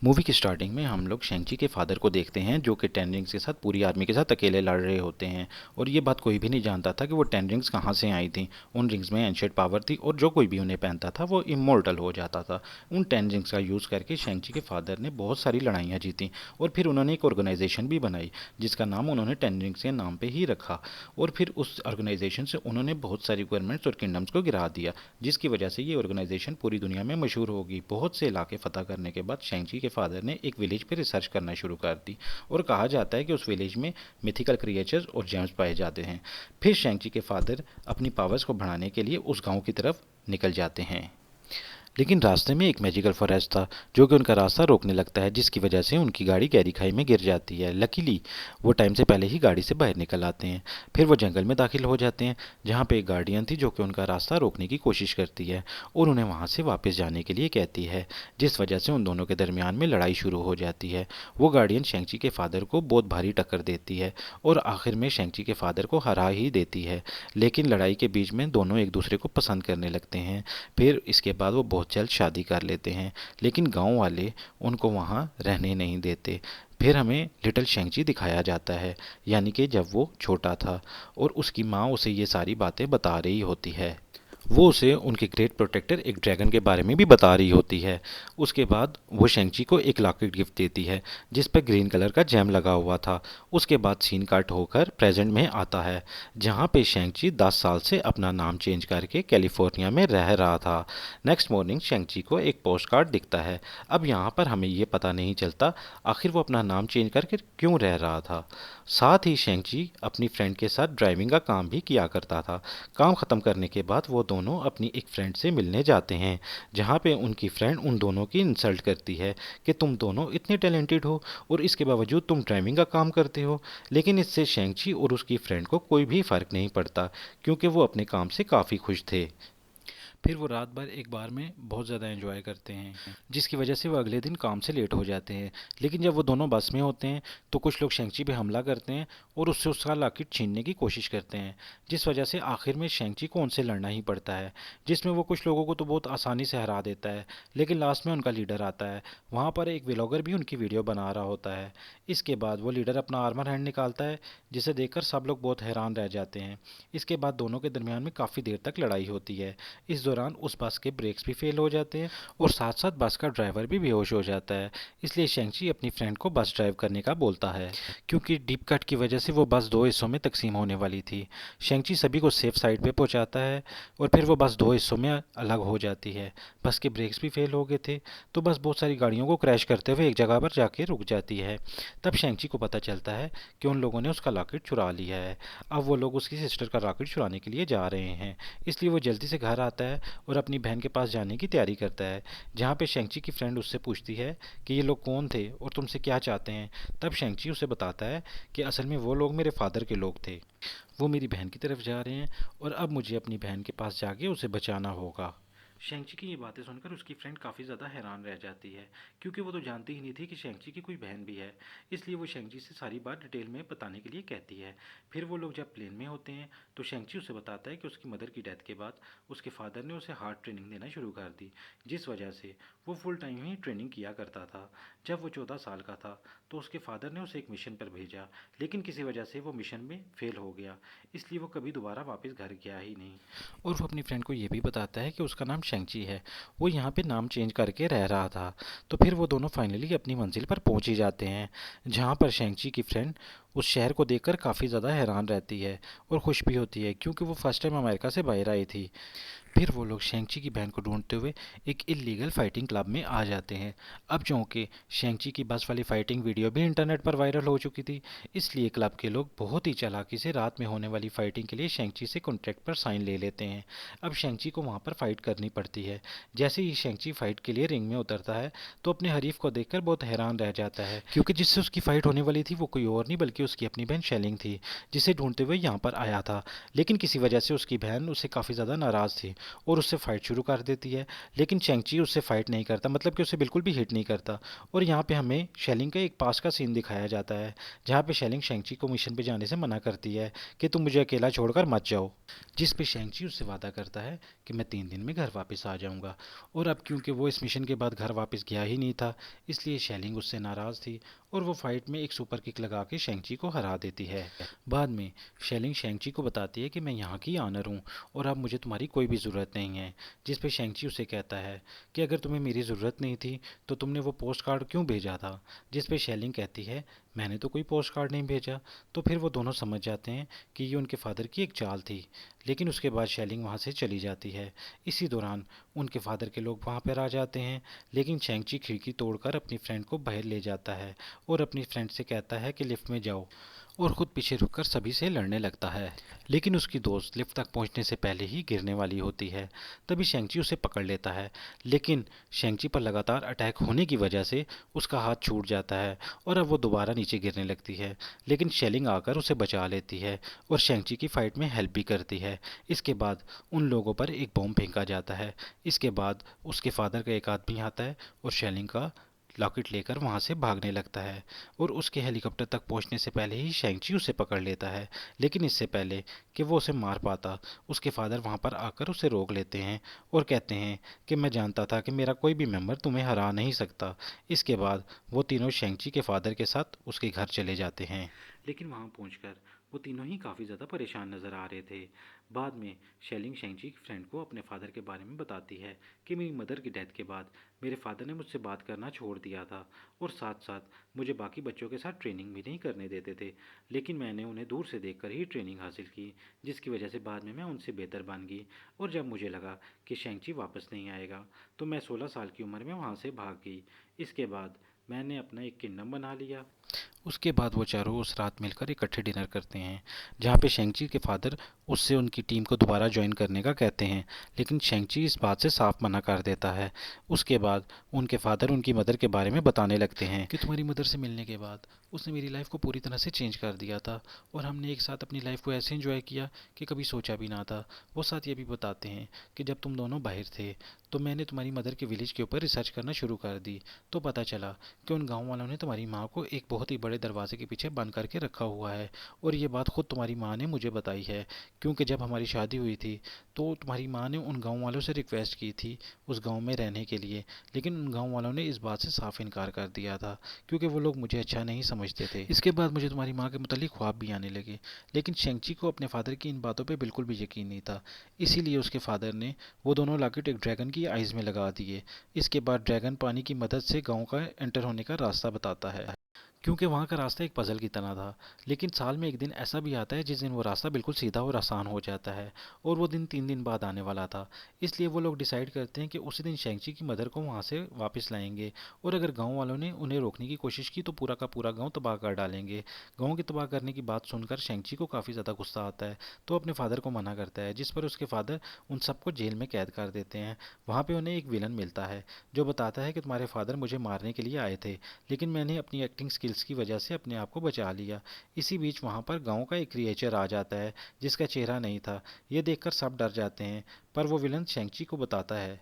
Movie की starting में हम लोग शेंगची के फादर को देखते हैं जो कि टेन रिंग्स के साथ पूरी आर्मी के साथ अकेले लड़ रहे होते हैं। और ये बात कोई भी नहीं जानता था कि वो टेन रिंग्स कहाँ से आई थी। उन रिंग्स में एंशिएंट पावर थी और जो कोई भी उन्हें पहनता था वो इमोर्टल हो जाता था। उन टेन रिंग्स का यूज़ करके शेंगची के फादर ने बहुत सारी लड़ाइयाँ जीती और फिर उन्होंने एक ऑर्गेनाइजेशन भी बनाई जिसका नाम उन्होंने टेन रिंग्स के नाम पर ही रखा। और फिर उस ऑर्गेनाइजेशन से उन्होंने बहुत सारी गवर्नमेंट्स और किंगडम्स को गिरा दिया, जिसकी वजह से ये ऑर्गेनाइजेशन पूरी दुनिया में मशहूर होगी। बहुत से इलाके फतह करने के बाद शेंगची के फादर ने एक विलेज पे रिसर्च करना शुरू कर दी और कहा जाता है कि उस विलेज में मिथिकल क्रिएचर्स और जेम्स पाए जाते हैं। फिर शेंगची के फादर अपनी पावर्स को बढ़ाने के लिए उस गांव की तरफ निकल जाते हैं, लेकिन रास्ते में एक मैजिकल फॉरेस्ट था जो कि उनका रास्ता रोकने लगता है, जिसकी वजह से उनकी गाड़ी गहरी खाई में गिर जाती है। लकीली वो टाइम से पहले ही गाड़ी से बाहर निकल आते हैं। फिर वो जंगल में दाखिल हो जाते हैं जहाँ पे एक गार्डियन थी जो कि उनका रास्ता रोकने की कोशिश करती है और उन्हें वहाँ से वापस जाने के लिए कहती है, जिस वजह से उन दोनों के दरमियान में लड़ाई शुरू हो जाती है। वो गार्डियन शेंगची के फादर को बहुत भारी टक्कर देती है और आखिर में शेंगची के फादर को हरा ही देती है। लेकिन लड़ाई के बीच में दोनों एक दूसरे को पसंद करने लगते हैं। फिर इसके बाद वो बहुत जल्द शादी कर लेते हैं, लेकिन गांव वाले उनको वहाँ रहने नहीं देते। फिर हमें लिटिल शेंगची दिखाया जाता है, यानी कि जब वो छोटा था और उसकी माँ उसे ये सारी बातें बता रही होती है। वो उसे उनके ग्रेट प्रोटेक्टर एक ड्रैगन के बारे में भी बता रही होती है। उसके बाद वो शेंगची को एक लॉकेट गिफ्ट देती है जिस पर ग्रीन कलर का जैम लगा हुआ था। उसके बाद सीन कट होकर प्रेजेंट में आता है जहाँ पे शेंगची 10 साल से अपना नाम चेंज करके कैलिफोर्निया में रह रहा था। नेक्स्ट मॉर्निंग शेंगची को एक पोस्ट कार्ड दिखता है। अब यहाँ पर हमें ये पता नहीं चलता आखिर वो अपना नाम चेंज करके क्यों रह रहा था। साथ ही शेंगची अपनी फ्रेंड के साथ ड्राइविंग का काम भी किया करता था। काम ख़त्म करने के बाद वो दोनों अपनी एक फ्रेंड से मिलने जाते हैं जहाँ पे उनकी फ्रेंड उन दोनों की इंसल्ट करती है कि तुम दोनों इतने टैलेंटेड हो और इसके बावजूद तुम ड्राइविंग का काम करते हो। लेकिन इससे शेंगची और उसकी फ्रेंड को कोई भी फ़र्क नहीं पड़ता क्योंकि वो अपने काम से काफ़ी खुश थे। फिर वो रात भर एक बार में बहुत ज़्यादा एंजॉय करते हैं, जिसकी वजह से वो अगले दिन काम से लेट हो जाते हैं। लेकिन जब वो दोनों बस में होते हैं तो कुछ लोग शेंगची पे हमला करते हैं और उससे उसका लॉकेट छीनने की कोशिश करते हैं, जिस वजह से आखिर में शेंगची को उनसे लड़ना ही पड़ता है, जिसमें वो कुछ लोगों को तो बहुत आसानी से हरा देता है। लेकिन लास्ट में उनका लीडर आता है, वहाँ पर एक व्लॉगर भी उनकी वीडियो बना रहा होता है। इसके बाद वो लीडर अपना आर्मर हैंड निकालता है जिसे देखकर सब लोग बहुत हैरान रह जाते हैं। इसके बाद दोनों के दरमियान में काफ़ी देर तक लड़ाई होती है। इस दौरान उस बस के ब्रेक्स भी फेल हो जाते हैं और साथ साथ बस का ड्राइवर भी बेहोश हो जाता है। इसलिए शेंगची अपनी फ्रेंड को बस ड्राइव करने का बोलता है क्योंकि डीप कट की वजह से वो बस दो हिस्सों में तकसीम होने वाली थी। शेंगची सभी को सेफ साइड पे पहुंचाता है और फिर वो बस दो हिस्सों में अलग हो जाती है। बस के ब्रेक्स भी फेल हो गए थे तो बस बहुत सारी गाड़ियों को क्रैश करते हुए एक जगह पर जाके रुक जाती है। तब शेंगची को पता चलता है कि उन लोगों ने उसका लॉकेट चुरा लिया है। अब वो लोग उसकी सिस्टर का लॉकेट चुराने के लिए जा रहे हैं। इसलिए वो जल्दी से घर आता है और अपनी बहन के पास जाने की तैयारी करता है, जहाँ पे शेंगची की फ्रेंड उससे पूछती है कि ये लोग कौन थे और तुमसे क्या चाहते हैं। तब शेंगची उसे बताता है कि असल में वो लोग मेरे फादर के लोग थे, वो मेरी बहन की तरफ जा रहे हैं और अब मुझे अपनी बहन के पास जाके उसे बचाना होगा। शेंगची की ये बातें सुनकर उसकी फ्रेंड काफ़ी ज़्यादा हैरान रह जाती है क्योंकि वो तो जानती ही नहीं थी कि शेंगची की कोई बहन भी है। इसलिए वो शेंगची से सारी बात डिटेल में बताने के लिए कहती है। फिर वो लोग जब प्लेन में होते हैं तो शेंगची उसे बताता है कि उसकी मदर की डेथ के बाद उसके फादर ने उसे हार्ड ट्रेनिंग देना शुरू कर दी, जिस वजह से वो फुल टाइम ही ट्रेनिंग किया करता था। जब वो 14 साल का था तो उसके फादर ने उसे एक मिशन पर भेजा, लेकिन किसी वजह से वो मिशन में फेल हो गया। इसलिए वो कभी दोबारा वापस घर गया ही नहीं। और वो अपनी फ्रेंड को ये भी बताता है कि उसका नाम शेंगची है, वो यहाँ पे नाम चेंज करके रह रहा था। तो फिर वो दोनों फाइनली अपनी मंजिल पर पहुँच ही जाते हैं, जहाँ पर शेंगची की फ्रेंड उस शहर को देखकर काफ़ी ज़्यादा हैरान रहती है और खुश भी होती है क्योंकि वो फर्स्ट टाइम अमेरिका से बाहर आई थी। फिर वो लोग शेंगची की बहन को ढूंढते हुए एक इलीगल फाइटिंग क्लब में आ जाते हैं। अब चूँकि शेंगची की बस वाली फाइटिंग वीडियो भी इंटरनेट पर वायरल हो चुकी थी, इसलिए क्लब के लोग बहुत ही चालाकी से रात में होने वाली फाइटिंग के लिए शेंगची से कॉन्ट्रैक्ट पर साइन ले लेते हैं। अब शेंगची को वहाँ पर फाइट करनी पड़ती है। जैसे ही शेंगची फाइट के लिए रिंग में उतरता है तो अपने हरीफ को देखकर बहुत हैरान रह जाता है क्योंकि जिससे उसकी फाइट होने वाली थी वो कोई और नहीं बल्कि उसकी अपनी बहन शेलिंग थी, जिसे ढूंढते हुए यहाँ पर आया था। लेकिन किसी वजह से उसकी बहन उससे काफ़ी ज़्यादा नाराज़ थी और उससे फाइट शुरू कर देती है। लेकिन शेंगची उससे फाइट नहीं करता, मतलब कि उसे बिल्कुल भी हिट नहीं करता। और यहाँ पे हमें शेलिंग का एक पास का सीन दिखाया जाता है, जहाँ पे शेलिंग शेंगची को मिशन पे जाने से मना करती है कि तुम मुझे अकेला छोड़कर मत जाओ। जिस पे शेंगची उससे वादा करता है कि मैं 3 दिन में घर वापस आ जाऊंगा। और अब क्योंकि वो इस मिशन के बाद घर वापस गया ही नहीं था, इसलिए शेलिंग उससे नाराज़ थी और वो फाइट में एक सुपर किक लगा के शेंगची को हरा देती है। बाद में शेलिंग शेंगची को बताती है कि मैं यहाँ की ऑनर हूँ और अब मुझे तुम्हारी कोई भी ज़रूरत नहीं है। जिस पे शेंगची उसे कहता है कि अगर तुम्हें मेरी ज़रूरत नहीं थी तो तुमने वो पोस्ट कार्ड क्यों भेजा था। जिस पे शेलिंग कहती है मैंने तो कोई पोस्ट कार्ड नहीं भेजा। तो फिर वो दोनों समझ जाते हैं कि ये उनके फादर की एक चाल थी। लेकिन उसके बाद शेलिंग वहाँ से चली जाती है। इसी दौरान उनके फादर के लोग वहाँ पर आ जाते हैं, लेकिन शेंगची खिड़की तोड़कर अपनी फ्रेंड को बाहर ले जाता है और अपनी फ्रेंड से कहता है कि लिफ्ट में जाओ, और खुद पीछे रुककर सभी से लड़ने लगता है। लेकिन उसकी दोस्त लिफ्ट तक पहुंचने से पहले ही गिरने वाली होती है। तभी शेंगची उसे पकड़ लेता है, लेकिन शेंगची पर लगातार अटैक होने की वजह से उसका हाथ छूट जाता है और अब वो दोबारा नीचे गिरने लगती है। लेकिन शेलिंग आकर उसे बचा लेती है और शेंगची की फाइट में हेल्प भी करती है। इसके बाद उन लोगों पर एक बॉम्ब फेंका जाता है। इसके बाद उसके फादर का एक आदमी आता है और शेलिंग का लॉकेट लेकर वहां से भागने लगता है और उसके हेलीकॉप्टर तक पहुंचने से पहले ही शेंगची उसे पकड़ लेता है। लेकिन इससे पहले कि वो उसे मार पाता, उसके फादर वहां पर आकर उसे रोक लेते हैं और कहते हैं कि मैं जानता था कि मेरा कोई भी मेंबर तुम्हें हरा नहीं सकता। इसके बाद वो तीनों शेंगची के फादर के साथ उसके घर चले जाते हैं। लेकिन वहां पहुंचकर वो तीनों ही काफ़ी ज़्यादा परेशान नज़र आ रहे थे। बाद में शेलिंग शेंगची की फ्रेंड को अपने फादर के बारे में बताती है कि मेरी मदर की डेथ के बाद मेरे फादर ने मुझसे बात करना छोड़ दिया था और साथ साथ मुझे बाकी बच्चों के साथ ट्रेनिंग भी नहीं करने देते थे। लेकिन मैंने उन्हें दूर से देखकर ही ट्रेनिंग हासिल की, जिसकी वजह से बाद में मैं उनसे बेहतर बन गई। और जब मुझे लगा कि शेंगची वापस नहीं आएगा तो मैं 16 साल की उम्र में वहाँ से भाग गई। इसके बाद मैंने अपना एक किंगडम बना लिया। उसके बाद वो चारों उस रात मिलकर इकट्ठे डिनर करते हैं, जहाँ पे शेंगची के फादर उससे उनकी टीम को दोबारा ज्वाइन करने का कहते हैं। लेकिन शेंगची इस बात से साफ मना कर देता है। उसके बाद उनके फादर उनकी मदर के बारे में बताने लगते हैं कि तुम्हारी मदर से मिलने के बाद उसने मेरी लाइफ को पूरी तरह से चेंज कर दिया था और हमने एक साथ अपनी लाइफ को ऐसे एंजॉय किया कि कभी सोचा भी ना था। वो साथ ये भी बताते हैं कि जब तुम दोनों बाहर थे तो मैंने तुम्हारी मदर के विलेज के ऊपर रिसर्च करना शुरू कर दी। तो पता चला कि उन गाँव वालों ने तुम्हारी माँ को एक बहुत ही बड़े दरवाजे के पीछे बंद करके रखा हुआ है। और ये बात खुद तुम्हारी माँ ने मुझे बताई है, क्योंकि जब हमारी शादी हुई थी तो तुम्हारी माँ ने उन गाँव वालों से रिक्वेस्ट की थी उस गाँव में रहने के लिए। लेकिन उन गाँव वालों ने इस बात से साफ इनकार कर दिया था, क्योंकि वो लोग मुझे अच्छा नहीं समझते थे। इसके बाद मुझे तुम्हारी माँ के मुतालिक ख्वाब भी आने लगे। लेकिन शेंगची को अपने फादर की इन बातों पर बिल्कुल भी यकीन नहीं था, इसीलिए उसके फादर ने वो दोनों लॉकेट एक ड्रैगन की आइज़ में लगा दिए। इसके बाद ड्रैगन पानी की मदद से गाँव का एंटर होने का रास्ता बताता है, क्योंकि वहाँ का रास्ता एक पजल की तरह था। लेकिन साल में एक दिन ऐसा भी आता है जिस दिन वो रास्ता बिल्कुल सीधा और आसान हो जाता है, और वो दिन 3 दिन बाद आने वाला था। इसलिए वो लोग डिसाइड करते हैं कि उसी दिन शेंगची की मदर को वहाँ से वापस लाएंगे, और अगर गांव वालों ने उन्हें रोकने की कोशिश की तो पूरा का पूरा गांव तबाह कर डालेंगे। गांव की तबाह करने की बात सुनकर शेंगची को काफ़ी ज़्यादा गुस्सा आता है, तो अपने फादर को मना करता है, जिस पर उसके फादर उन सबको जेल में कैद कर देते हैं। वहाँ पर उन्हें एक विलन मिलता है जो बताता है कि तुम्हारे फादर मुझे मारने के लिए आए थे, लेकिन मैंने अपनी एक्टिंग स्किल्स की वजह से अपने आप को बचा लिया। इसी बीच वहाँ पर गांव का एक क्रिएचर आ जाता है जिसका चेहरा नहीं था। ये देखकर सब डर जाते हैं, पर वो विलन शेंगची को बताता है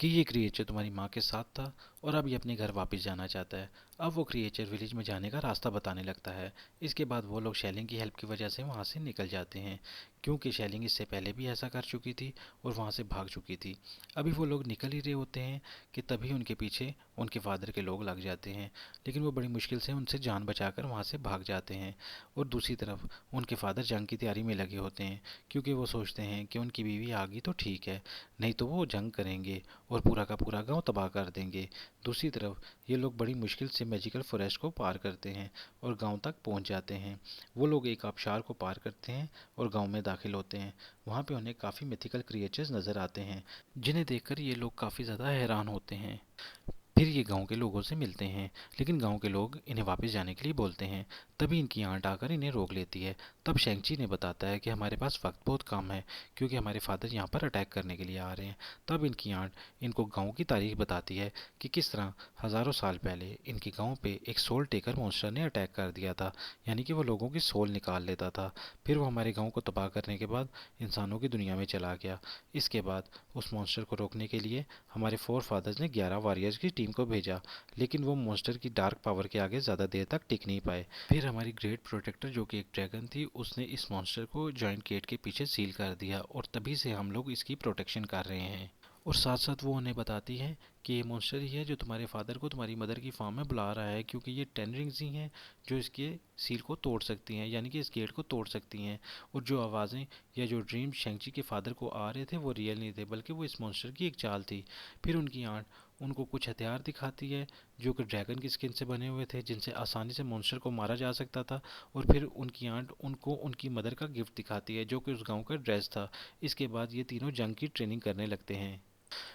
कि ये क्रिएचर तुम्हारी माँ के साथ था और अब ये अपने घर वापस जाना चाहता है। अब वो क्रिएचर विलेज में जाने का रास्ता बताने लगता है। इसके बाद वो लोग शेलिंग की हेल्प की वजह से वहाँ से निकल जाते हैं, क्योंकि शेलिंग इससे पहले भी ऐसा कर चुकी थी और वहाँ से भाग चुकी थी। अभी वो लोग निकल ही रहे होते हैं कि तभी उनके पीछे उनके फादर के लोग लग जाते हैं, लेकिन वो बड़ी मुश्किल से उनसे जान बचाकर वहाँ से भाग जाते हैं। और दूसरी तरफ उनके फादर जंग की तैयारी में लगे होते हैं, क्योंकि वो सोचते हैं कि उनकी बीवी आ गई तो ठीक है, नहीं तो वो जंग करेंगे और पूरा का पूरा गांव तबाह कर देंगे। दूसरी तरफ ये लोग बड़ी मुश्किल से मैजिकल फॉरेस्ट को पार करते हैं और गांव तक पहुंच जाते हैं। वो लोग एक आबशार को पार करते हैं और गांव में दाखिल होते हैं। वहां पे उन्हें काफ़ी मिथिकल क्रिएचर्स नज़र आते हैं, जिन्हें देखकर ये लोग काफ़ी ज़्यादा हैरान होते हैं। फिर ये गांव के लोगों से मिलते हैं, लेकिन गांव के लोग इन्हें वापस जाने के लिए बोलते हैं। तभी इनकी आंट आकर इन्हें रोक लेती है। तब शेंगची ने बताता है कि हमारे पास वक्त बहुत कम है, क्योंकि हमारे फादर यहाँ पर अटैक करने के लिए आ रहे हैं। तब इनकी आंट इनको गांव की तारीख बताती है कि किस तरह हज़ारों साल पहले इनके गांव पे एक सोल टेकर मॉन्स्टर ने अटैक कर दिया था, यानी कि वो लोगों की सोल निकाल लेता था। फिर वो हमारे गांव को तबाह करने के बाद इंसानों की दुनिया में चला गया। इसके बाद उस मॉन्स्टर को रोकने के लिए हमारे फोर फादर्स ने 11 वॉरियर्स की टीम को भेजा, लेकिन वो मॉन्स्टर की डार्क पावर के आगे ज़्यादा देर तक टिक नहीं पाए। फिर हमारी ग्रेट प्रोटेक्टर, जो कि एक ड्रैगन थी, उसने इस मॉन्स्टर को जॉइंट गेट के पीछे सील कर दिया, और तभी से हम लोग इसकी प्रोटेक्शन कर रहे हैं। और साथ साथ वो उन्हें बताती है कि ये मॉन्स्टर ही है जो तुम्हारे फादर को तुम्हारी मदर की फार्म में बुला रहा है, क्योंकि ये 10 रिंग्स ही हैं जो इसके सील को तोड़ सकती हैं, यानी कि इस गेट को तोड़ सकती हैं। और जो आवाज़ें या जो ड्रीम शेंगची के फादर को आ रहे थे वो रियल नहीं थे, बल्कि वो इस मॉन्स्टर की एक चाल थी। फिर उनकी आंट उनको कुछ हथियार दिखाती है जो कि ड्रैगन की स्किन से बने हुए थे, जिनसे आसानी से मॉन्स्टर को मारा जा सकता था। और फिर उनकी आंट उनको उनकी मदर का गिफ्ट दिखाती है, जो कि उस गांव का ड्रेस था। इसके बाद ये तीनों जंग की ट्रेनिंग करने लगते हैं।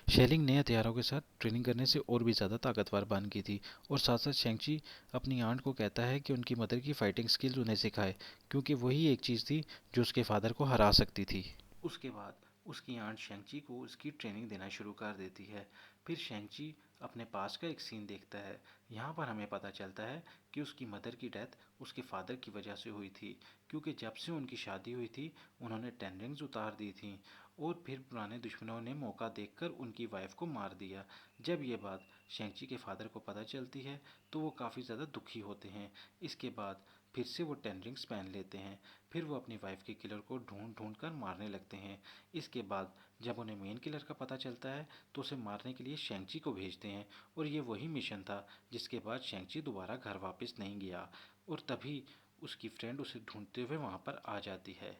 शेलिंग नए हथियारों के साथ ट्रेनिंग करने से और भी ज़्यादा ताकतवर बन गई थी। और साथ साथ शेंगची अपनी आंट को कहता है कि उनकी मदर की फाइटिंग स्किल्स उन्हें सिखाए, क्योंकि वही एक चीज़ थी जो उसके फादर को हरा सकती थी। उसके बाद उसकी आंट शेंगची को उसकी ट्रेनिंग देना शुरू कर देती है। फिर शेंगची अपने पास का एक सीन देखता है। यहाँ पर हमें पता चलता है कि उसकी मदर की डेथ उसके फादर की वजह से हुई थी, क्योंकि जब से उनकी शादी हुई थी उन्होंने 10 रिंग्स उतार दी थी, और फिर पुराने दुश्मनों ने मौका देखकर उनकी वाइफ को मार दिया। जब ये बात शेंगची के फादर को पता चलती है तो वो काफ़ी ज़्यादा दुखी होते हैं। इसके बाद फिर से वो 10 रिंग्स पहन लेते हैं। फिर वो अपनी वाइफ के किलर को ढूंढ ढूंढ कर मारने लगते हैं। इसके बाद जब उन्हें मेन किलर का पता चलता है तो उसे मारने के लिए शेंगची को भेजते हैं, और ये वही मिशन था जिसके बाद शेंगची दोबारा घर वापस नहीं गया। और तभी उसकी फ्रेंड उसे ढूंढते हुए वहाँ पर आ जाती है।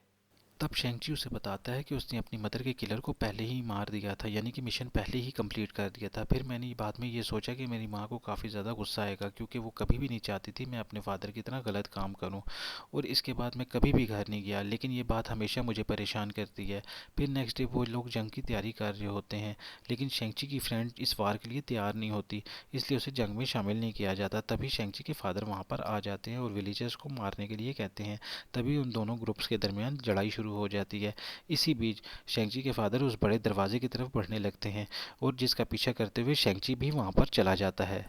तब शेंगची उसे बताता है कि उसने अपनी मदर के किलर को पहले ही मार दिया था, यानी कि मिशन पहले ही कंप्लीट कर दिया था। फिर मैंने बाद में ये सोचा कि मेरी माँ को काफ़ी ज़्यादा गुस्सा आएगा, क्योंकि वो कभी भी नहीं चाहती थी मैं अपने फादर की तरह गलत काम करूँ। और इसके बाद मैं कभी भी घर नहीं गया, लेकिन ये बात हमेशा मुझे परेशान करती है। फिर नेक्स्ट डे वो लोग जंग की तैयारी कर रहे होते हैं, लेकिन शेंगची की फ्रेंड इस वार के लिए तैयार नहीं होती, इसलिए उसे जंग में शामिल नहीं किया जाता। तभी शेंगची के फादर वहाँ पर आ जाते हैं और विलेजर्स को मारने के लिए कहते हैं। तभी उन दोनों ग्रुप्स के दरमियान लड़ाई शुरू हो जाती है। इसी बीच शेंगची के फादर उस बड़े दरवाजे की तरफ बढ़ने लगते हैं, और जिसका पीछा करते हुए शेंगची भी वहां पर चला जाता है।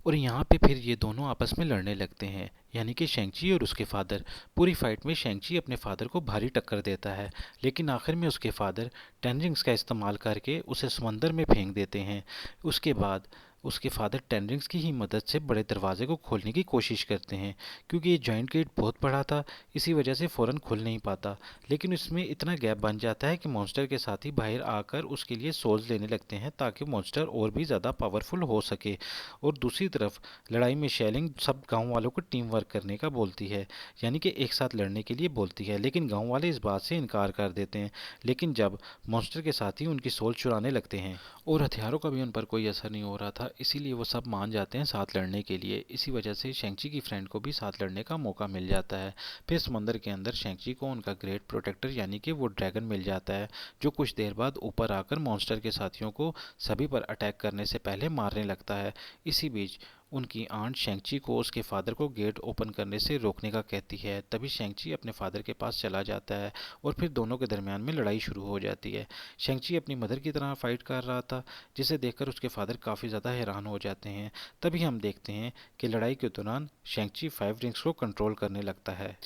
और यहाँ पे फिर ये दोनों आपस में लड़ने लगते हैं, यानी कि शेंगची और उसके फादर। पूरी फाइट में शेंगची अपने फादर को भारी टक्कर देता है, लेकिन आखिर में उसके फादर 10 रिंग्स का इस्तेमाल करके उसे समंदर में फेंक देते हैं। उसके बाद उसके फादर 10 रिंग्स की ही मदद से बड़े दरवाजे को खोलने की कोशिश करते हैं, क्योंकि ये जॉइंट गेट बहुत बड़ा था, इसी वजह से फ़ौरन खुल नहीं पाता। लेकिन इसमें इतना गैप बन जाता है कि मॉन्स्टर के साथ ही बाहर आकर उसके लिए सोल्स लेने लगते हैं, ताकि मॉन्स्टर और भी ज़्यादा पावरफुल हो सके। और दूसरी तरफ लड़ाई में शेलिंग सब गांव वालों को टीम वर्क करने का बोलती है, यानी कि एक साथ लड़ने के लिए बोलती है, लेकिन गांव वाले इस बात से इनकार कर देते हैं। लेकिन जब मॉन्स्टर के साथ ही उनकी सोल चुराने लगते हैं और हथियारों का भी उन पर कोई असर नहीं हो रहा था, इसीलिए वो सब मान जाते हैं साथ लड़ने के लिए। इसी वजह से शेंगची की फ्रेंड को भी साथ लड़ने का मौका मिल जाता है। फिर समंदर के अंदर शेंगची को उनका ग्रेट प्रोटेक्टर यानी कि वो ड्रैगन मिल जाता है, जो कुछ देर बाद ऊपर आकर मॉन्स्टर के साथियों को सभी पर अटैक करने से पहले मारने लगता है। इसी बीच उनकी आंट शेंगची को उसके फादर को गेट ओपन करने से रोकने का कहती है। तभी शेंगची अपने फादर के पास चला जाता है, और फिर दोनों के दरमियान में लड़ाई शुरू हो जाती है। शेंगची अपनी मदर की तरह फाइट कर रहा था, जिसे देखकर उसके फादर काफ़ी ज़्यादा हैरान हो जाते हैं। तभी हम देखते हैं कि लड़ाई के दौरान शेंगची 5 रिंग्स को कंट्रोल करने लगता है,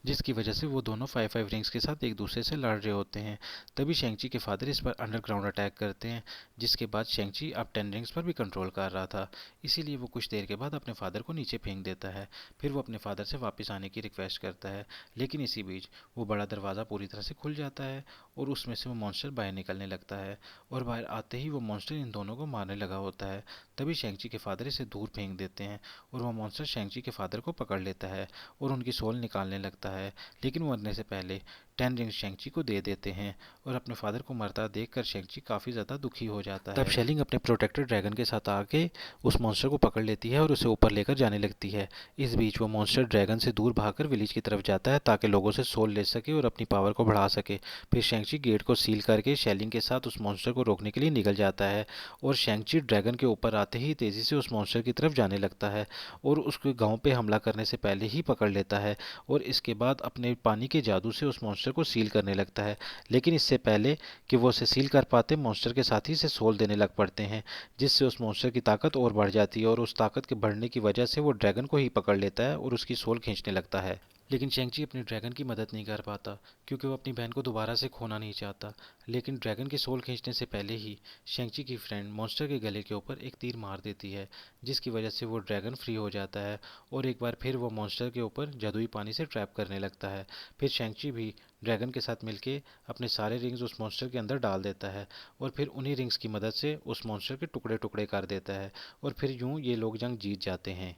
जिसकी वजह से वो दोनों 5-5 रिंग्स के साथ एक दूसरे से लड़ रहे होते हैं। तभी शेंगची के फादर इस पर अंडरग्राउंड अटैक करते हैं, जिसके बाद शेंगची अब 10 रिंग्स पर भी कंट्रोल कर रहा था, इसीलिए वो कुछ देर के बाद अपने फादर को नीचे फेंक देता है। फिर वो अपने फादर से वापस आने की रिक्वेस्ट करता है, लेकिन इसी बीच वो बड़ा दरवाज़ा पूरी तरह से खुल जाता है, और उसमें से वो मॉन्स्टर बाहर निकलने लगता है। और बाहर आते ही वो मॉन्स्टर इन दोनों को मारने लगा होता है। तभी शेंगची के फादर इसे दूर फेंक देते हैं, और वो मॉन्स्टर शेंगची के फादर को पकड़ लेता है और उनकी सोल निकालने लगता है। लेकिन मरने से पहले टेन रिंग्स शेंगची को दे देते हैं और अपने फादर को मरता देखकर शेंगची काफ़ी ज़्यादा दुखी हो जाता है। तब शेलिंग अपने प्रोटेक्टर ड्रैगन के साथ आके उस मॉन्स्टर को पकड़ लेती है और उसे ऊपर लेकर जाने लगती है। इस बीच वो मॉन्स्टर ड्रैगन से दूर भागकर विलेज की तरफ जाता है ताकि लोगों से सोल ले सके और अपनी पावर को बढ़ा सके। फिर शेंगची गेट को सील करके शेलिंग के साथ उस मॉन्स्टर को रोकने के लिए निकल जाता है और शेंगची ड्रैगन के ऊपर आते ही तेज़ी से उस मॉन्स्टर की तरफ जाने लगता है और उसके गांव पे हमला करने से पहले ही पकड़ लेता है और इसके बाद अपने पानी के जादू से उस मॉन्स्टर को सील करने लगता है। लेकिन इससे पहले कि वो उसे सील कर पाते, मॉन्स्टर के साथ ही इसे सोल देने लग पड़ते हैं, जिससे उस मॉन्स्टर की ताकत और बढ़ जाती है और उस ताकत के बढ़ने की वजह से वो ड्रैगन को ही पकड़ लेता है और उसकी सोल खींचने लगता है। लेकिन शेंगची अपने ड्रैगन की मदद नहीं कर पाता क्योंकि वो अपनी बहन को दोबारा से खोना नहीं चाहता। लेकिन ड्रैगन की सोल खींचने से पहले ही शेंगची की फ्रेंड मॉन्स्टर के गले के ऊपर एक तीर मार देती है, जिसकी वजह से वो ड्रैगन फ्री हो जाता है और एक बार फिर वो मॉन्स्टर के ऊपर जादुई पानी से ट्रैप करने लगता है। फिर शेंगची भी ड्रैगन के साथ मिलके अपने सारे रिंग्स उस मॉन्स्टर के अंदर डाल देता है और फिर उन्हीं रिंग्स की मदद से उस मॉन्स्टर के टुकड़े टुकड़े कर देता है और फिर यूं ये लोग जंग जीत जाते हैं।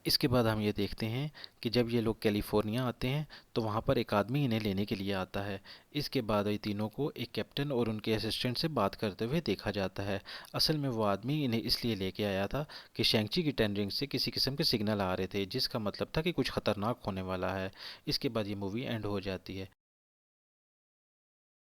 इसके बाद हम ये देखते हैं कि जब ये लोग कैलिफोर्निया आते हैं तो वहाँ पर एक आदमी इन्हें लेने के लिए आता है। इसके बाद ये तीनों को एक कैप्टन और उनके असिस्टेंट से बात करते हुए देखा जाता है। असल में वो आदमी इन्हें इसलिए लेके आया था कि शेंगची की टेन रिंग से किसी किस्म के सिग्नल आ रहे थे, जिसका मतलब था कि कुछ खतरनाक होने वाला है। इसके बाद ये मूवी एंड हो जाती है।